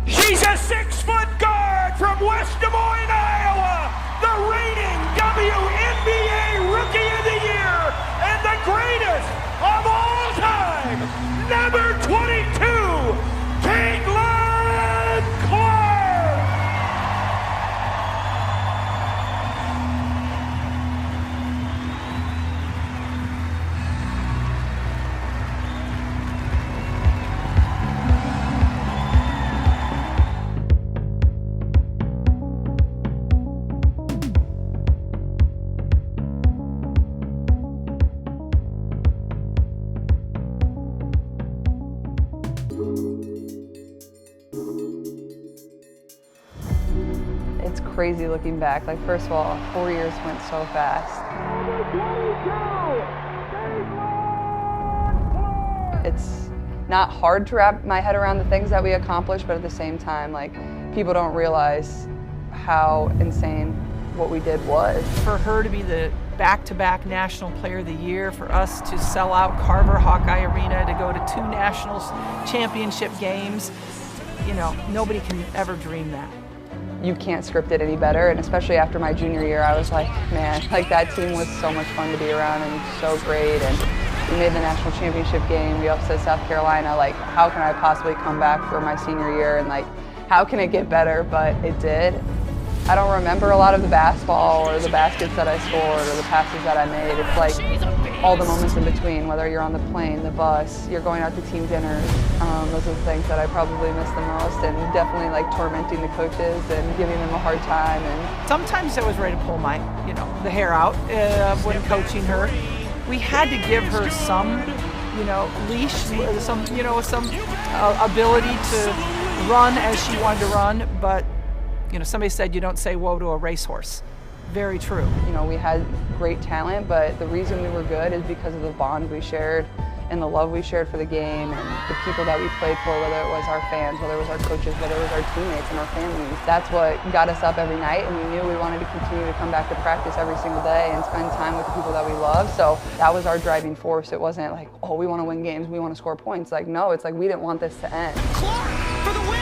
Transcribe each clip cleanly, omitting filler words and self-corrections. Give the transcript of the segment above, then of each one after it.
She's a 6-foot guard from West Des Moines, Iowa, the reigning WNBA Rookie of the Year and the greatest of all time, number 22, Caitlin Clark. It's crazy looking back. Like, first of all, 4 years went so fast. It's not hard to wrap my head around the things that we accomplished, but at the same time, like, people don't realize how insane what we did was. For her to be the back-to-back National Player of the Year, for us to sell out Carver Hawkeye Arena, to go to 2 national championship games, you know, nobody can ever dream that. You can't script it any better, and especially after my junior year, I was like, man, like, that team was so much fun to be around and so great, and we made the national championship game, we upset South Carolina. Like, how can I possibly come back for my senior year, and like, how can it get better? But it did. I don't remember a lot of the basketball or the baskets that I scored or the passes that I made. It's like all the moments in between, whether you're on the plane, the bus, you're going out to team dinners. Those are the things that I probably miss the most, and definitely like tormenting the coaches and giving them a hard time. And sometimes I was ready to pull my, the hair out when coaching her. We had to give her some, leash, some ability to run as she wanted to run, but somebody said you don't say whoa to a racehorse. Very true. We had great talent, but the reason we were good is because of the bond we shared and the love we shared for the game and the people that we played for, whether it was our fans, whether it was our coaches, whether it was our teammates and our families. That's what got us up every night, and we knew we wanted to continue to come back to practice every single day and spend time with the people that we love. So that was our driving force. It wasn't like, oh, we want to win games, we want to score points. Like, no, it's like we didn't want this to end. Clark for the win!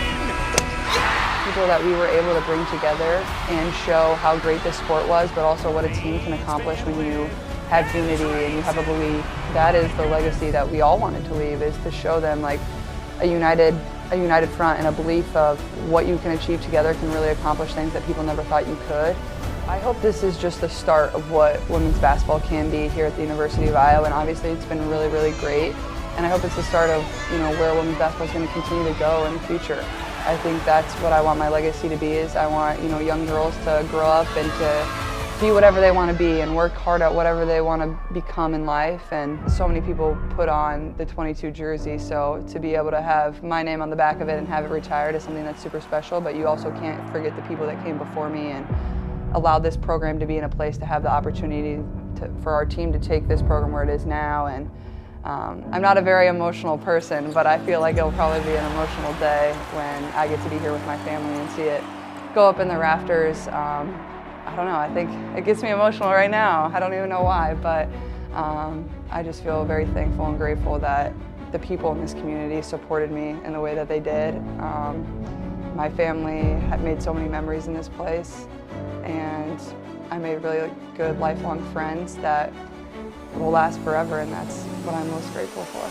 People that we were able to bring together and show how great this sport was, but also what a team can accomplish when you have unity and you have a belief. That is the legacy that we all wanted to leave, is to show them like a united front and a belief of what you can achieve together can really accomplish things that people never thought you could. I hope this is just the start of what women's basketball can be here at the University of Iowa, and obviously it's been really, really great. And I hope it's the start of where women's basketball is going to continue to go in the future. I think that's what I want my legacy to be. Is I want young girls to grow up and to be whatever they want to be and work hard at whatever they want to become in life. And so many people put on the 22 jersey, so to be able to have my name on the back of it and have it retired is something that's super special. But you also can't forget the people that came before me and allowed this program to be in a place to have the opportunity for our team to take this program where it is now. And I'm not a very emotional person, but I feel like it'll probably be an emotional day when I get to be here with my family and see it go up in the rafters. I don't know, I think it gets me emotional right now. I don't even know why, but I just feel very thankful and grateful that the people in this community supported me in the way that they did. My family had made so many memories in this place, and I made really good lifelong friends that will last forever, and that's what I'm most grateful for.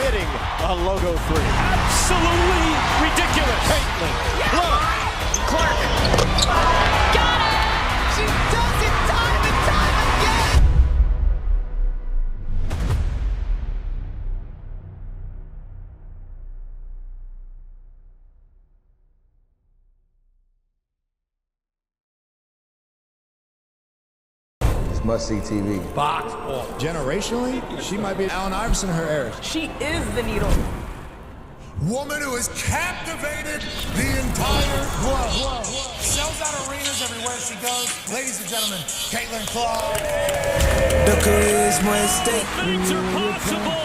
Fitting a logo 3. Absolutely ridiculous. Caitlin Clark. Got it! She does it time and time again! Must-see TV. Box. Generationally, she might be Allen Iverson in her era. She is the needle. Woman who has captivated the entire world. Sells out arenas everywhere she goes. Ladies and gentlemen, Caitlin Clark. The career's more at stake. Things are possible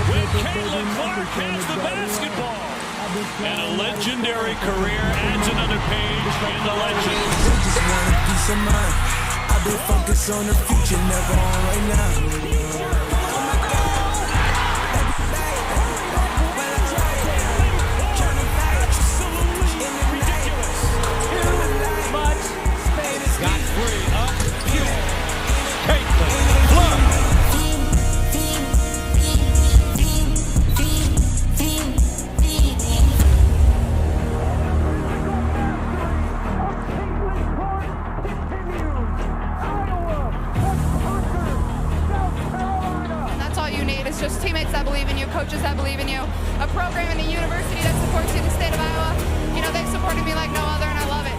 when Caitlin Clark has the basketball. And a legendary career adds another page in the legend. Just want a peace of mind. I've been focused on the future, never on right now. just teammates that believe in you, coaches that believe in you, a program and a university that supports you in the state of Iowa. You know, they've supported me like no other, and I love it.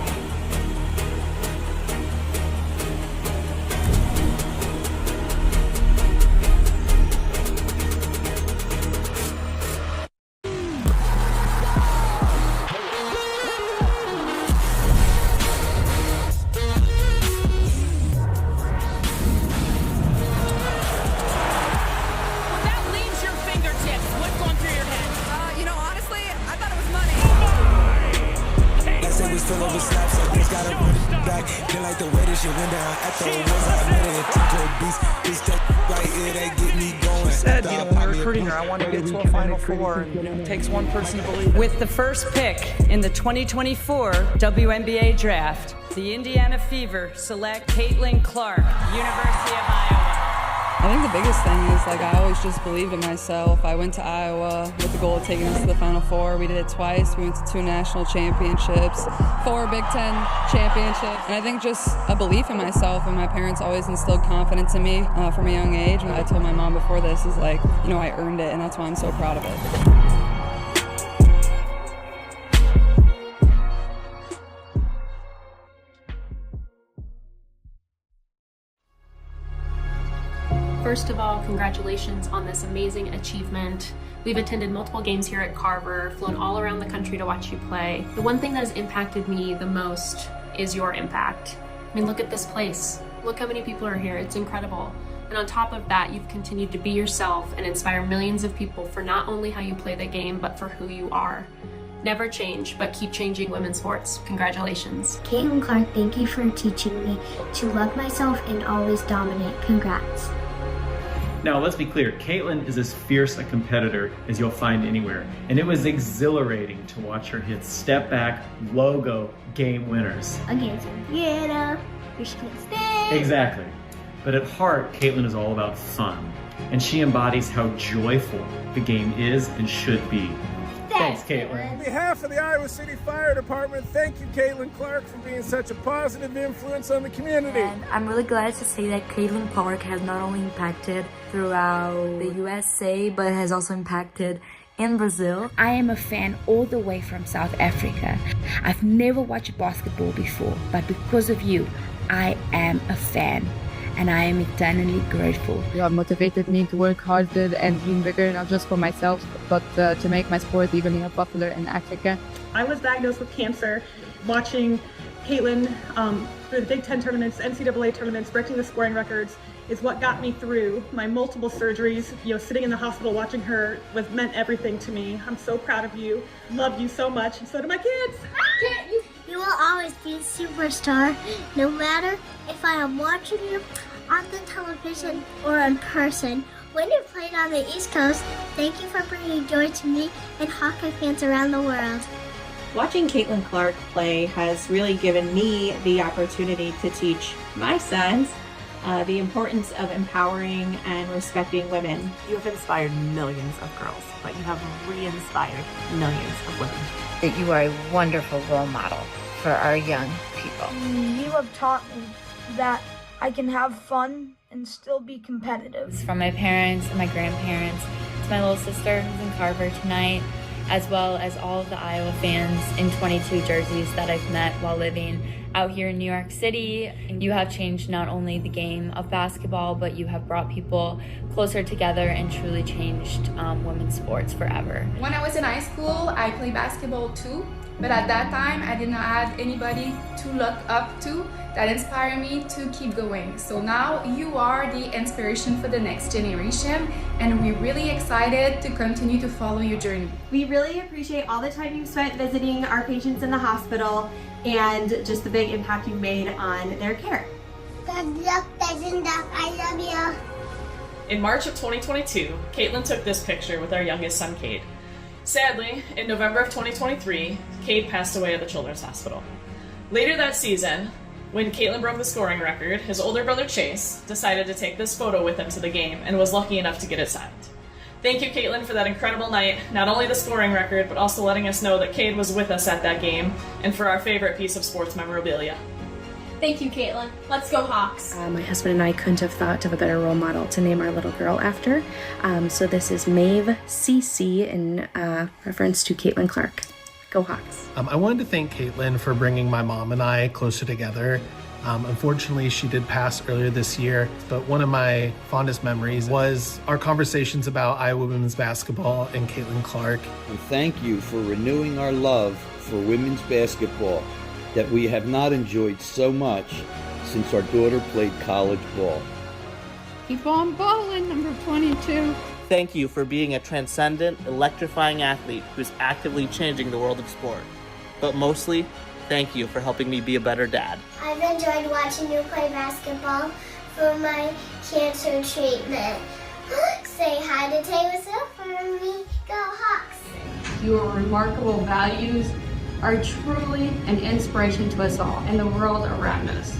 I want to get to a Final Four, and it takes one person to believe it. With the first pick in the 2024 WNBA draft, the Indiana Fever select Caitlin Clark, University of Iowa. I think the biggest thing is, like, I always just believed in myself. I went to Iowa with the goal of taking us to the Final Four. We did it twice. We went to 2 national championships, 4 Big Ten championships. And I think just a belief in myself, and my parents always instilled confidence in me from a young age. And I told my mom before this, is like, you know, I earned it, and that's why I'm so proud of it. First of all, congratulations on this amazing achievement. We've attended multiple games here at Carver, flown all around the country to watch you play. The one thing that has impacted me the most is your impact. I mean, look at this place. Look how many people are here. It's incredible. And on top of that, you've continued to be yourself and inspire millions of people for not only how you play the game, but for who you are. Never change, but keep changing women's sports. Congratulations. Caitlin Clark, thank you for teaching me to love myself and always dominate. Congrats. Now, let's be clear, Caitlin is as fierce a competitor as you'll find anywhere, and it was exhilarating to watch her hit step-back, logo game winners. Against Vienna, Michigan State. Exactly. But at heart, Caitlin is all about fun, and she embodies how joyful the game is and should be. Thanks, Caitlin. On behalf of the Iowa City Fire Department, thank you, Caitlin Clark, for being such a positive influence on the community. And I'm really glad to say that Caitlin Clark has not only impacted throughout the USA, but has also impacted in Brazil. I am a fan all the way from South Africa. I've never watched basketball before, but because of you, I am a fan. And I am eternally grateful. You have motivated me to work harder and dream bigger, not just for myself, but to make my sport even more popular in Africa. I was diagnosed with cancer. Watching Caitlin through the Big Ten tournaments, NCAA tournaments, breaking the scoring records is what got me through my multiple surgeries. You know, sitting in the hospital watching her meant everything to me. I'm so proud of you. Love you so much, and so do my kids. You will always be a superstar, no matter if I am watching you on the television or in person. When you played on the East Coast, thank you for bringing joy to me and Hawkeye fans around the world. Watching Caitlin Clark play has really given me the opportunity to teach my sons the importance of empowering and respecting women. You have inspired millions of girls, but you have re-inspired millions of women. You are a wonderful role model for our young people. You have taught me that I can have fun and still be competitive. It's from my parents and my grandparents. It's my little sister who's in Carver tonight, as well as all of the Iowa fans in 22 jerseys that I've met while living out here in New York City. You have changed not only the game of basketball, but you have brought people closer together and truly changed women's sports forever. When I was in high school, I played basketball too, but at that time I did not have anybody to look up to that inspired me to keep going. So now you are the inspiration for the next generation, and we're really excited to continue to follow your journey. We really appreciate all the time you spent visiting our patients in the hospital and just the big impact you made on their care. Good luck, I love you. In March of 2022, Caitlin took this picture with our youngest son, Cade. Sadly, in November of 2023, Cade passed away at the Children's Hospital. Later that season, when Caitlin broke the scoring record, his older brother Chase decided to take this photo with him to the game and was lucky enough to get it signed. Thank you, Caitlin, for that incredible night, not only the scoring record, but also letting us know that Cade was with us at that game, and for our favorite piece of sports memorabilia. Thank you, Caitlin. Let's go Hawks. My husband and I couldn't have thought of a better role model to name our little girl after. So this is Maeve CC in reference to Caitlin Clark. Go Hawks. I wanted to thank Caitlin for bringing my mom and I closer together. Unfortunately, she did pass earlier this year, but one of my fondest memories was our conversations about Iowa women's basketball and Caitlin Clark. And thank you for renewing our love for women's basketball that we have not enjoyed so much since our daughter played college ball. Keep on balling, number 22. Thank you for being a transcendent, electrifying athlete who's actively changing the world of sport. But mostly, thank you for helping me be a better dad. I've enjoyed watching you play basketball for my cancer treatment. Say hi to Taylor Swift for me. Go Hawks! Your remarkable values are truly an inspiration to us all and the world around us.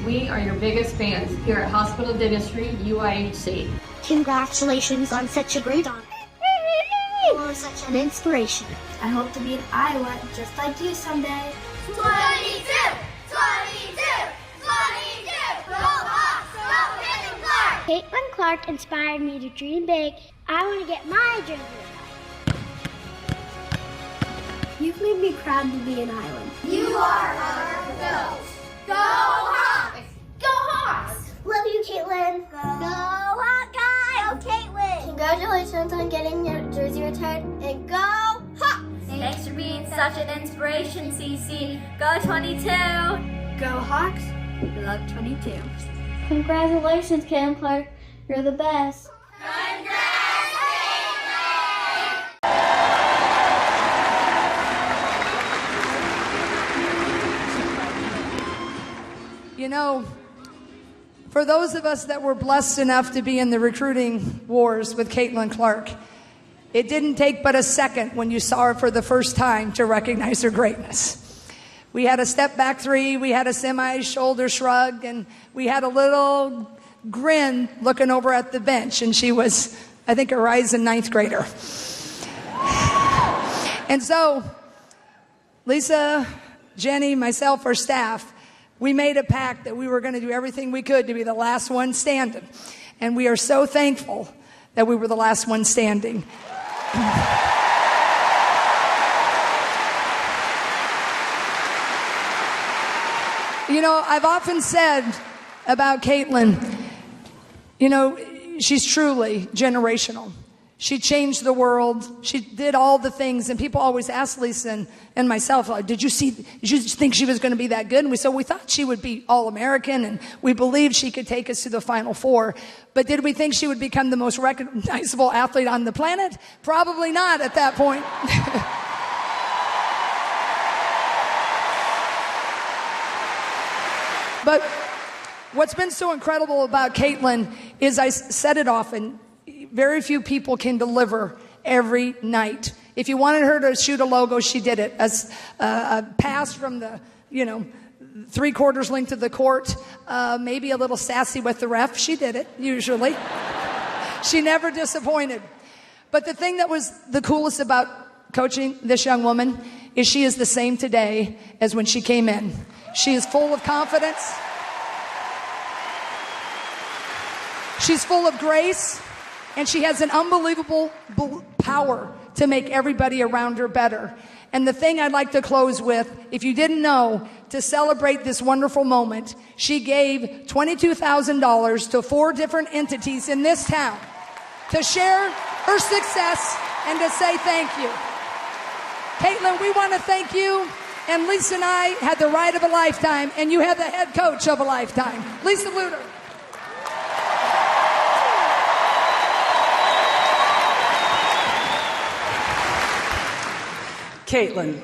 We are your biggest fans here at Hospital Dentistry, UIHC. Congratulations on such a great honor. You are such an inspiration. I hope to be in Iowa just like you someday. 22! 22! 22! Go Hawks! Go Caitlin Clark! Caitlin Clark inspired me to dream big. I want to get my jersey. You've made me proud to be an Iowan. You are our girls. Go Hawks! Go Hawks! Love you, Caitlin. Go Hawkeye! Go Caitlin! Congratulations on getting your jersey retired, and go Hawks! Thanks for being such an inspiration, CC. Go 22! Go Hawks! Love 22. Congratulations, Caitlin Clark. You're the best. You know, for those of us that were blessed enough to be in the recruiting wars with Caitlin Clark, it didn't take but a second when you saw her for the first time to recognize her greatness. We had a step back three, we had a semi-shoulder shrug, and we had a little grin looking over at the bench, and she was, I think, a rising ninth grader. And so, Lisa, Jenny, myself, our staff, we made a pact that we were going to do everything we could to be the last one standing. And we are so thankful that we were the last one standing. You know, I've often said about Caitlin, you know, she's truly generational. She changed the world. She did all the things. And people always ask Lisa and myself, like, did you think she was going to be that good? And we thought she would be All-American, and we believed she could take us to the Final Four. But did we think she would become the most recognizable athlete on the planet? Probably not at that point. But what's been so incredible about Caitlin is, I said it often, very few people can deliver every night. If you wanted her to shoot a logo, she did it. As a pass from the, 3/4 length of the court, maybe a little sassy with the ref, she did it, usually. She never disappointed. But the thing that was the coolest about coaching this young woman is she is the same today as when she came in. She is full of confidence. She's full of grace. And she has an unbelievable power to make everybody around her better. And the thing I'd like to close with, if you didn't know, to celebrate this wonderful moment, she gave $22,000 to 4 different entities in this town to share her success and to say thank you. Caitlin, we want to thank you. And Lisa and I had the ride of a lifetime, and you had the head coach of a lifetime. Lisa Luter. Caitlin,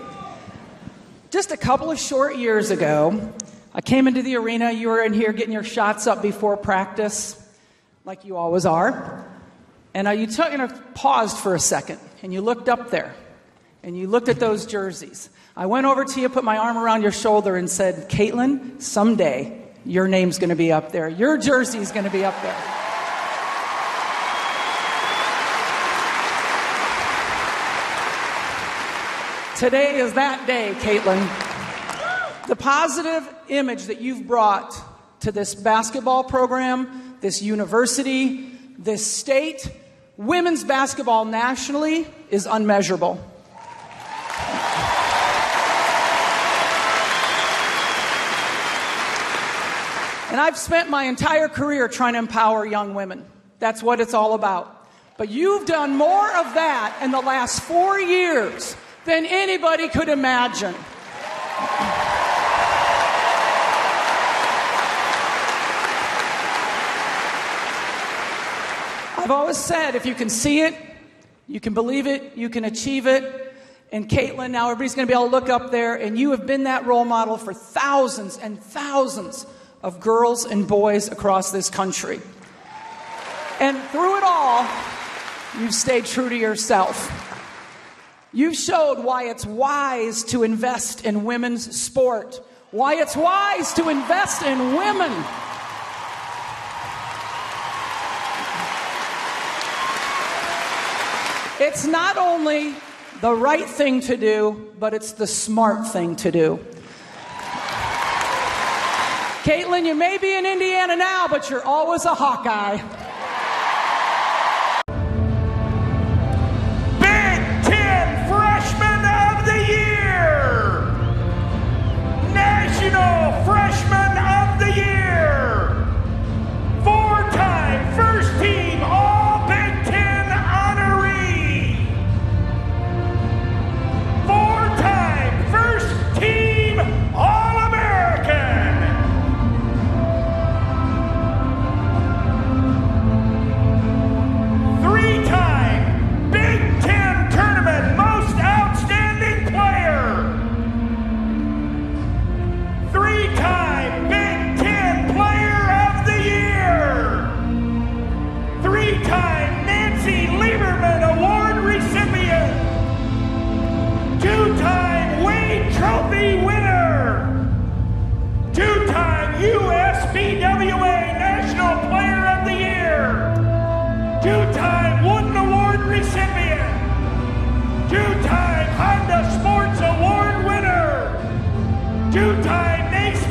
just a couple of short years ago, I came into the arena. You were in here getting your shots up before practice, like you always are. And you paused for a second, and you looked up there, and you looked at those jerseys. I went over to you, put my arm around your shoulder, and said, Caitlin, someday your name's going to be up there. Your jersey's going to be up there. Today is that day, Caitlin. The positive image that you've brought to this basketball program, this university, this state, women's basketball nationally is unmeasurable. And I've spent my entire career trying to empower young women. That's what it's all about. But you've done more of that in the last 4 years than anybody could imagine. I've always said, if you can see it, you can believe it, you can achieve it. And Caitlin, now everybody's going to be able to look up there, and you have been that role model for thousands and thousands of girls and boys across this country. And through it all, you've stayed true to yourself. You've showed why it's wise to invest in women's sport, why it's wise to invest in women. It's not only the right thing to do, but it's the smart thing to do. Caitlin, you may be in Indiana now, but you're always a Hawkeye. Big Ten Freshman of the Year! National Freshman of the Year! 4-time first team All Big Ten honoree! 4-time first team All-American! 3-time Big Ten Tournament Most Outstanding Player. 3-time Big Ten Player of the Year. 3-time Nancy Lieberman Award recipient. 2-time Wade Trophy winner. 2-time USBWA National Player of the Year. 2-time Wooden Award recipient. 2-time Honda Sports Award winner. 2-time Mason